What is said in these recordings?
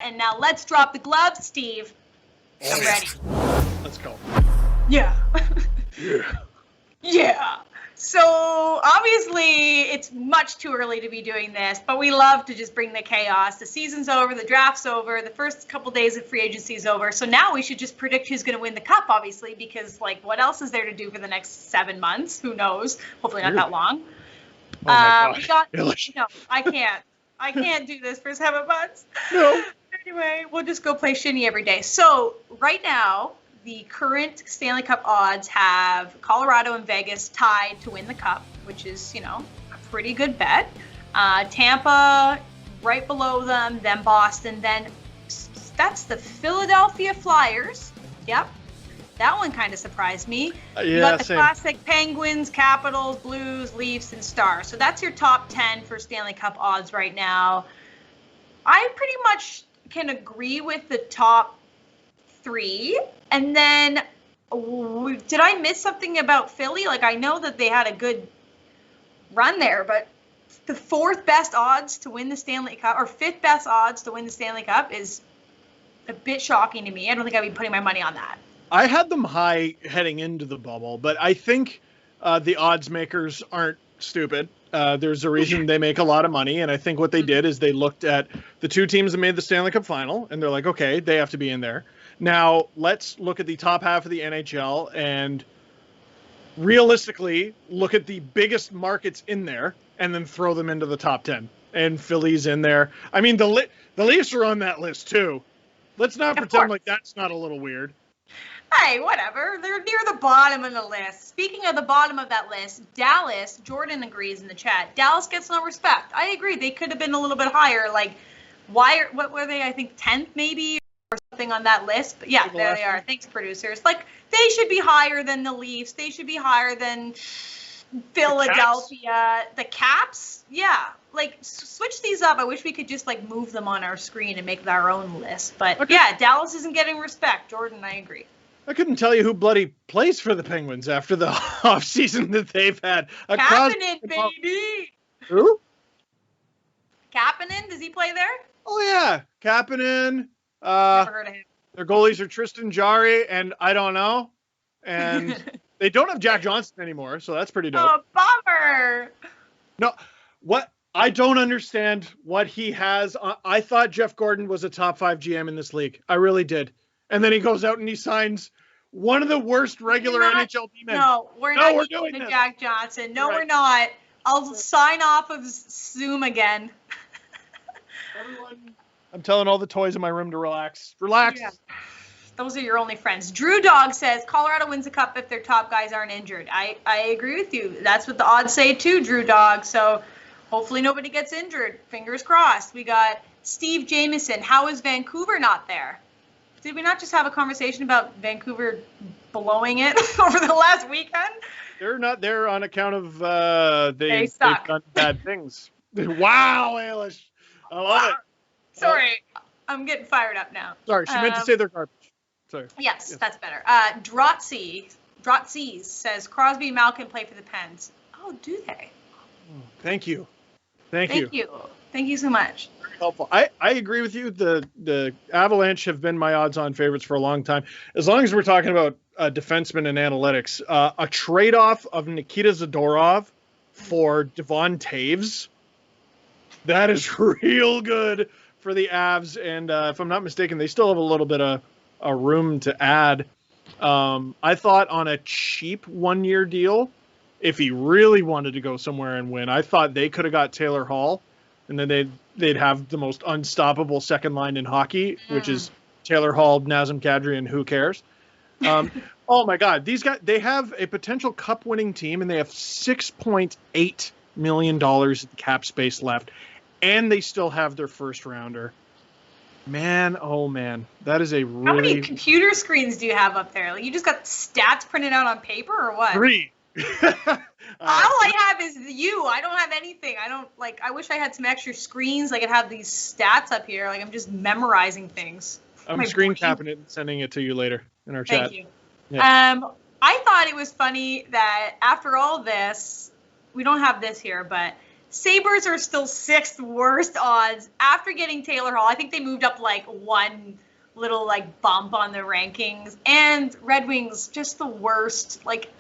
And now let's drop the gloves, Steve. I'm ready. Let's go. Yeah. Yeah. Yeah. So obviously it's much too early to be doing this, but we love to just bring the chaos. The season's over, the draft's over, the first couple days of free agency is over. So now we should just predict who's going to win the cup, obviously, because like what else is there to do for the next 7 months? Who knows? Hopefully not that long. Oh my We God. got no, I can't. I can't do this for 7 months. No. Anyway, we'll just go play shinny every day. So right now, the current Stanley Cup odds have Colorado and Vegas tied to win the cup, which is, you know, a pretty good bet. Tampa right below them, then Boston, then that's the Philadelphia Flyers. Yep. That one kind of surprised me. You got the classic Penguins, Capitals, Blues, Leafs, and Stars. So that's your top 10 for Stanley Cup odds right now. I pretty much can agree with the top 3. And then, did I miss something about Philly? Like, I know that they had a good run there, but the 4th best odds to win the Stanley Cup, or 5th best odds to win the Stanley Cup is a bit shocking to me. I don't think I'd be putting my money on that. I had them high heading into the bubble, but I think the odds makers aren't stupid. There's a reason they make a lot of money, and I think what they did is they looked at the 2 teams that made the Stanley Cup final, and they're like, okay, they have to be in there. Now, let's look at the top half of the NHL and realistically look at the biggest markets in there and then throw them into the top 10. And Philly's in there. I mean, the Leafs are on that list, too. Let's not pretend like that's not a little weird. Hey, whatever. They're near the bottom of the list. Speaking of the bottom of that list, Dallas, Jordan agrees in the chat. Dallas gets no respect. I agree. They could have been a little bit higher. Like, what were they? I think 10th maybe or something on that list. But yeah, there they are. Thanks, producers. Like, they should be higher than the Leafs. They should be higher than Philadelphia. The Caps? Yeah. Like, switch these up. I wish we could just, like, move them on our screen and make our own list. But, yeah, Dallas isn't getting respect. Jordan, I agree. I couldn't tell you who bloody plays for the Penguins after the offseason that they've had. Kapanen, baby! Who? Kapanen? Does he play there? Oh, yeah. Kapanen. Never heard of him. Their goalies are Tristan Jarry, and I don't know. And they don't have Jack Johnson anymore, so that's pretty dope. Oh, bummer! No, what? I don't understand what he has. I thought Jeff Gordon was a top 5 GM in this league. I really did. And then he goes out and he signs one of the worst regular NHL D-men. No, we're not doing this. Jack Johnson. No, we're not. I'll sign off of Zoom again. Everyone, I'm telling all the toys in my room to relax. Relax. Yeah. Those are your only friends. Drew Dog says Colorado wins the cup if their top guys aren't injured. I agree with you. That's what the odds say too, Drew Dog. So hopefully nobody gets injured. Fingers crossed. We got Steve Jameson. How is Vancouver not there? Did we not just have a conversation about Vancouver blowing it over the last weekend? They're not there on account of they've done bad things. Wow, Ailish. I love it. Sorry, I'm getting fired up now. Sorry, she meant to say they're garbage. Sorry. Yes, that's better. Drotzy says Crosby and Malkin play for the Pens. Oh, do they? Thank you. Thank you so much. Helpful. I agree with you. The Avalanche have been my odds-on favorites for a long time. As long as we're talking about defensemen and analytics, a trade-off of Nikita Zadorov for Devon Taves, that is real good for the Avs. And if I'm not mistaken, they still have a little bit of a room to add. I thought on a cheap one-year deal, if he really wanted to go somewhere and win, I thought they could have got Taylor Hall. And then they'd have the most unstoppable second line in hockey, which is Taylor Hall, Nazem Kadri, and who cares? Oh my God, these guys, they have a potential cup winning team and they have $6.8 million in cap space left. And they still have their first rounder. Man, oh man, that is a really... How many computer screens do you have up there? Like, you just got stats printed out on paper or what? 3. All I have is you. I don't have anything. I wish I had some extra screens. I could have these stats up here. Like, I'm just memorizing things. I'm screen capping it and sending it to you later in our chat. Thank you. Yeah. I thought it was funny that after all this, we don't have this here, but Sabres are still 6th worst odds after getting Taylor Hall. I think they moved up like one little like bump on the rankings. And Red Wings just the worst. Like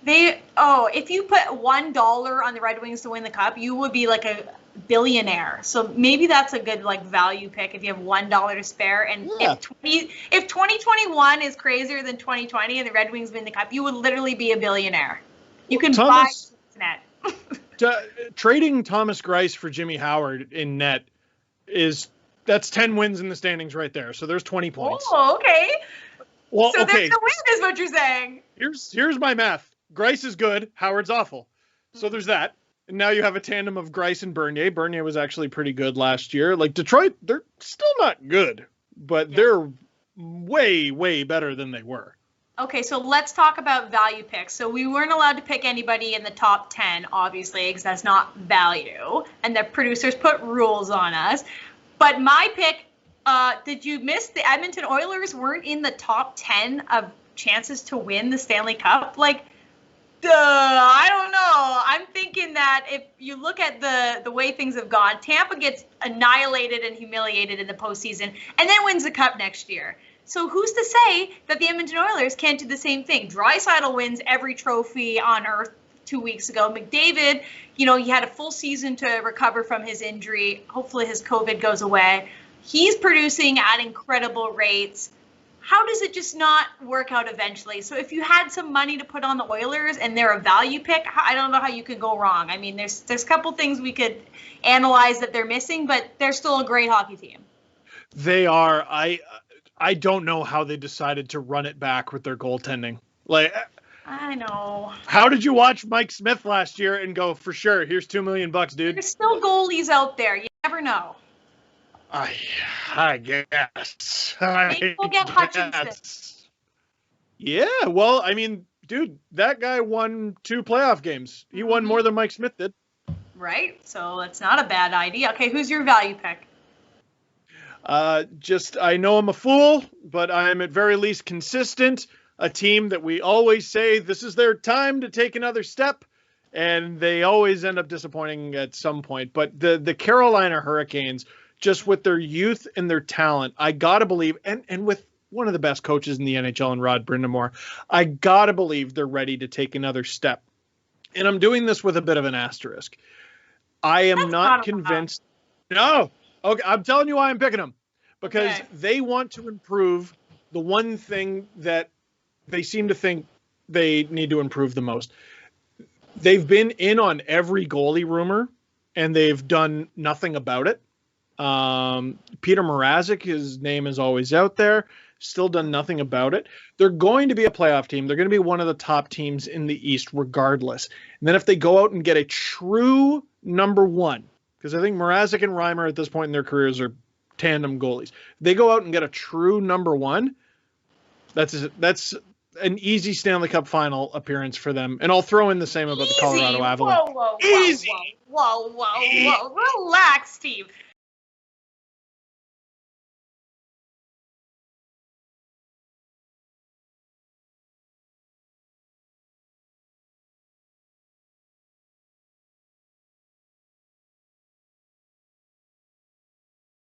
if you put $1 on the Red Wings to win the cup, you would be like a billionaire. So maybe that's a good like value pick if you have $1 to spare. And if 2021 is crazier than 2020 and the Red Wings win the cup, you would literally be a billionaire. You can buy Sportsnet. Trading Thomas Greiss for Jimmy Howard in net that's 10 wins in the standings right there. So there's 20 points. Oh, okay. Well, so okay. there's a win, is what you're saying. Here's my math. Greiss is good. Howard's awful. So there's that. And now you have a tandem of Greiss and Bernier. Bernier was actually pretty good last year. Like Detroit, they're still not good, but they're way, way better than they were. Okay, so let's talk about value picks. So we weren't allowed to pick anybody in the top 10, obviously, because that's not value. And the producers put rules on us. But my pick, did you miss the Edmonton Oilers weren't in the top 10 of chances to win the Stanley Cup? Like, I don't know. I'm thinking that if you look at the way things have gone, Tampa gets annihilated and humiliated in the postseason and then wins the Cup next year. So who's to say that the Edmonton Oilers can't do the same thing? Draisaitl wins every trophy on earth 2 weeks ago. McDavid, he had a full season to recover from his injury. Hopefully his COVID goes away. He's producing at incredible rates. How does it just not work out eventually? So if you had some money to put on the Oilers and they're a value pick, I don't know how you could go wrong. I mean, there's a couple things we could analyze that they're missing, but they're still a great hockey team. They are. I don't know how they decided to run it back with their goaltending. Like, I know. How did you watch Mike Smith last year and go, for sure, here's $2 million, dude? There's still goalies out there. You never know. I guess. Maybe we'll get Hutchinson. Yeah, well, I mean, dude, that guy won 2 playoff games. He won more than Mike Smith did. Right, so that's not a bad idea. Okay, who's your value pick? I know I'm a fool, but I'm at very least consistent. A team that we always say this is their time to take another step, and they always end up disappointing at some point. But the Carolina Hurricanes, just with their youth and their talent, I gotta believe, and with one of the best coaches in the NHL in Rod Brind'Amour, I gotta believe they're ready to take another step. And I'm doing this with a bit of an asterisk. I am not convinced. No. Okay, I'm telling you why I'm picking them. Because they want to improve the one thing that they seem to think they need to improve the most. They've been in on every goalie rumor, and they've done nothing about it. Peter Mrazek, his name is always out there, still done nothing about it. They're going to be a playoff team. They're going to be one of the top teams in the East regardless. And then if they go out and get a true number one, because I think Mrazek and Reimer at this point in their careers are tandem goalies. They go out and get a true number one. That's an easy Stanley Cup final appearance for them. And I'll throw in the same about the Colorado Avalanche. Whoa. Relax, Steve.